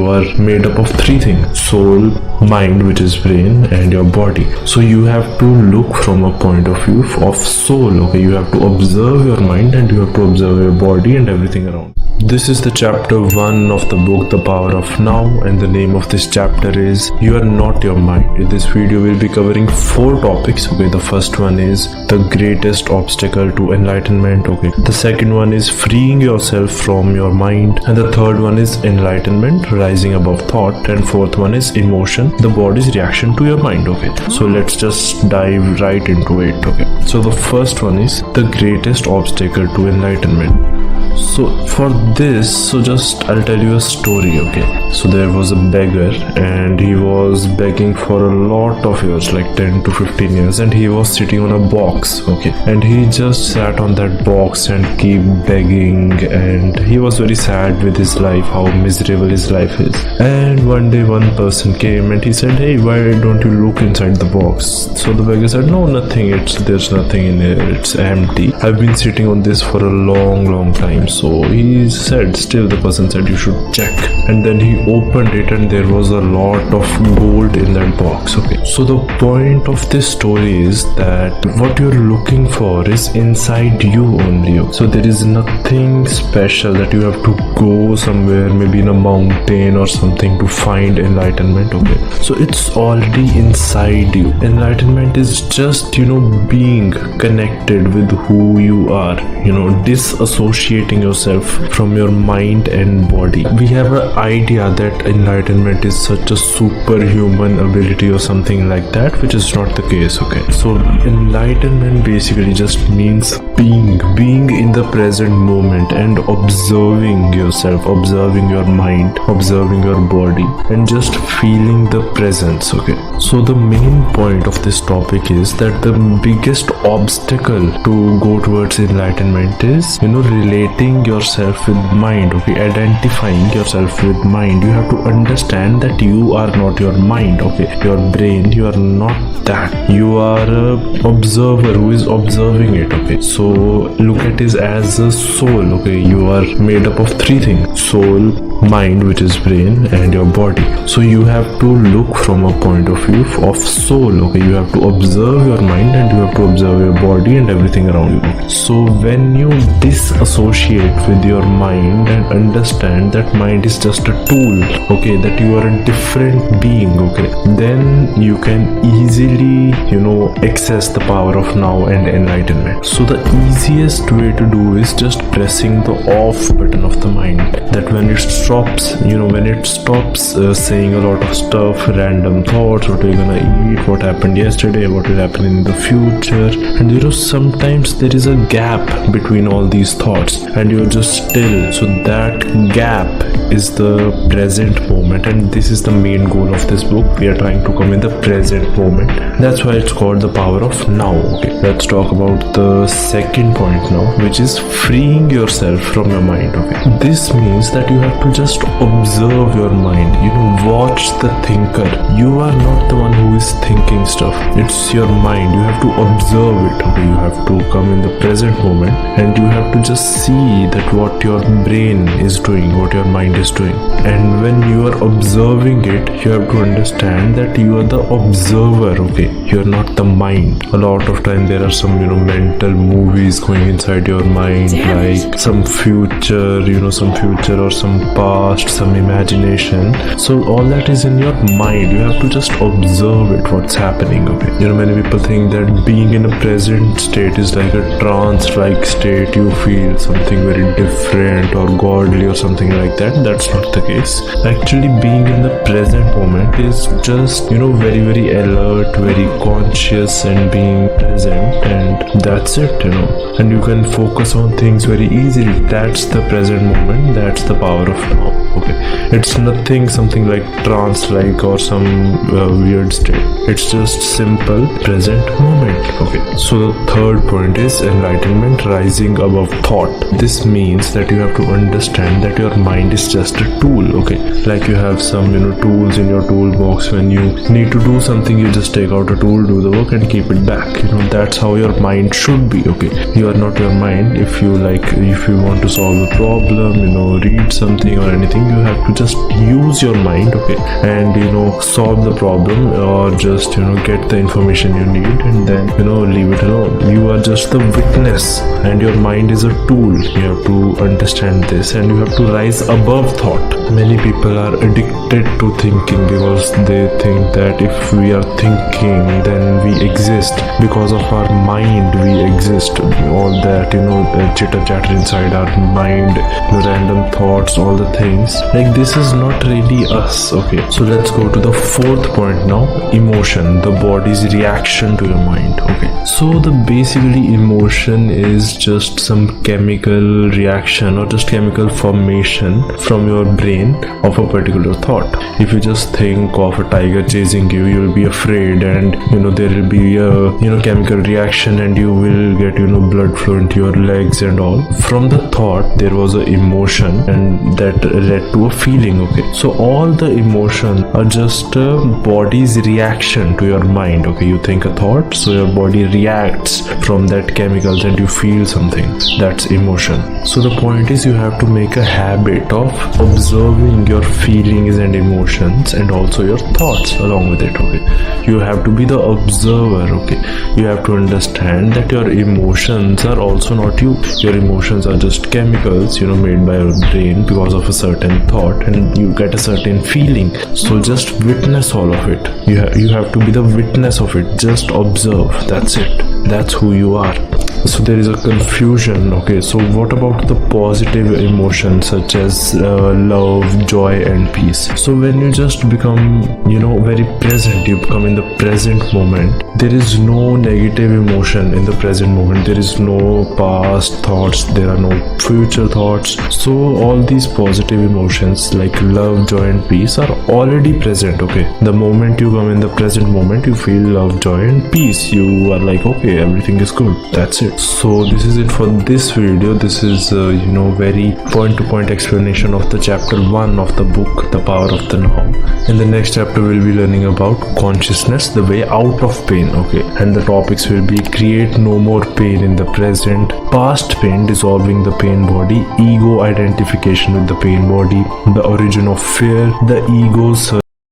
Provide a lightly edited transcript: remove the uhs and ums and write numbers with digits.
you are made up of three things: soul, mind, which is brain, and your body. So you have to look from a point of view of soul. Okay, you have to observe your mind and you have to observe your body and everything around. This is the chapter 1 of the book The Power of Now, and the name of this chapter is You Are Not Your Mind. In this video we'll be covering 4 topics. Okay, the first one is the greatest obstacle to enlightenment. Okay, the second one is freeing yourself from your mind, and the third one is enlightenment, rising above thought, and fourth one is emotion, the body's reaction to your mind. Okay, so let's just dive right into it. Okay, so the first one is the greatest obstacle to enlightenment. So for this, just I'll tell you a story. Okay, so there was a beggar and he was begging for a lot of years, like 10 to 15 years, and he was sitting on a box. Okay, and he just sat on that box and keep begging, and he was very sad with his life, how miserable his life is. And one day one person came and he said, "Hey, why don't you look inside the box?" So the beggar said, "No, nothing, there's nothing in here, it's empty. I've been sitting on this for a long time." So he said, still the person said, "You should check." And then he opened it and there was a lot of gold in that box. Okay, so the point of this story is that what you're looking for is inside you only. So there is nothing special that you have to go somewhere, maybe in a mountain or something, to find enlightenment. Okay, so it's already inside you. Enlightenment is just, being connected with who you are, disassociating yourself from your mind and body. We have an idea that enlightenment is such a superhuman ability or something like that, which is not the case. Okay, so enlightenment basically just means being in the present moment and observing yourself, observing your mind, observing your body, and just feeling the presence. Okay, so the main point of this topic is that the biggest obstacle to go towards enlightenment is relating yourself with mind. Okay, identifying yourself with mind. You have to understand that you are not your mind. Okay, your brain, you are not that. You are a observer who is observing it. Okay, so look at it as a soul. Okay, you are made up of three things: soul, mind, which is brain, and your body. So you have to look from a point of view of soul. Okay, you have to observe your mind and you have to observe your body and everything around you. Okay? So when you disassociate with your mind and understand that mind is just a tool, okay, that you are a different being, okay, then you can easily access the power of now and enlightenment. So the easiest way to do is just pressing the off button of the mind, that when it stops saying a lot of stuff, random thoughts, what you're gonna eat, what happened yesterday, what will happen in the future, and sometimes there is a gap between all these thoughts and you're just still. So that gap is the present moment, and this is the main goal of this book. We are trying to come in the present moment. That's why it's called the power of now. Okay, let's talk about the second point now, which is freeing yourself from your mind. Okay, this means that you have to just observe your mind, watch the thinker. You are not the one who is thinking stuff, it's your mind. You have to observe it. Okay, you have to come in the present moment and you have to just see that what your brain is doing, what your mind is doing. And when you are observing it, you have to understand that you are the observer. Okay, you are not the mind. A lot of time there are some mental movies going inside your mind, like some future or some past, some imagination. So all that is in your mind. You have to just observe it, what's happening. Okay, many people think that being in a present state is like a trance-like state. You feel something very different or godly or something like that. That's not the case. Actually, being in the present moment is just very, very alert, very conscious, and being present, and that's it. And you can focus on things very easily. That's the present moment. That's the power of now. Okay, it's nothing something like trance-like or some weird state. It's just simple present moment. Okay, so the third point is enlightenment, rising above thought. This means that you have to understand that your mind is just a tool. Okay, like you have some tools in your toolbox. When you need to do something, you just take out a tool, do the work, and keep it back. That's how your mind should be. Okay, you are not your mind. If you want to solve a problem, read something or anything. You have to just use your mind, okay, and solve the problem, or just get the information you need, and then leave it alone. You are just the witness, and your mind is a tool. You have to understand this, and you have to rise above thought. Many people are addicted to thinking because they think that if we are thinking, then we exist. Because of our mind we exist. All that chitter chatter inside our mind, the random thoughts, all the things, like this is not really us. Okay, so let's go to the fourth point now. Emotion, the body's reaction to your mind. Okay, so the basically emotion is just some chemical reaction or just chemical formation from your brain of a particular thought. If you just think of a tiger chasing you, you will be afraid, and there will be a chemical reaction, and you will get blood flow into your legs and all. From the thought there was an emotion, and that led to a feeling. Okay, so all the emotion are just a body's reaction to your mind. Okay, you think a thought, so your body reacts from that chemicals and you feel something. That's emotion. So the point is, you have to make a habit of observing your feelings and emotions, and also your thoughts along with it. Okay, you have to be the observer. Okay, you have to understand that your emotions are also not you. Your emotions are just chemicals made by your brain because of a certain thought, and you get a certain feeling. So just witness all of it. You have to be the witness of it. Just observe. That's it. That's who you are. So there is a confusion. Okay, so what about the positive emotions such as love, joy and peace? So when you just become very present, you become in the present moment, there is no negative emotion in the present moment. There is no past thoughts, there are no future thoughts. So all these positive emotions like love, joy and peace are already present. Okay, the moment you come in the present moment, you feel love, joy and peace. You are like, okay, everything is good. That's it. So this is it for this video. This is very point-to-point explanation of the chapter 1 of the book, The Power of the Now. In the next chapter we'll be learning about consciousness, the way out of pain. Okay, and the topics will be create no more pain in the present, past pain, dissolving the pain body, ego identification with the pain body, the origin of fear, the ego's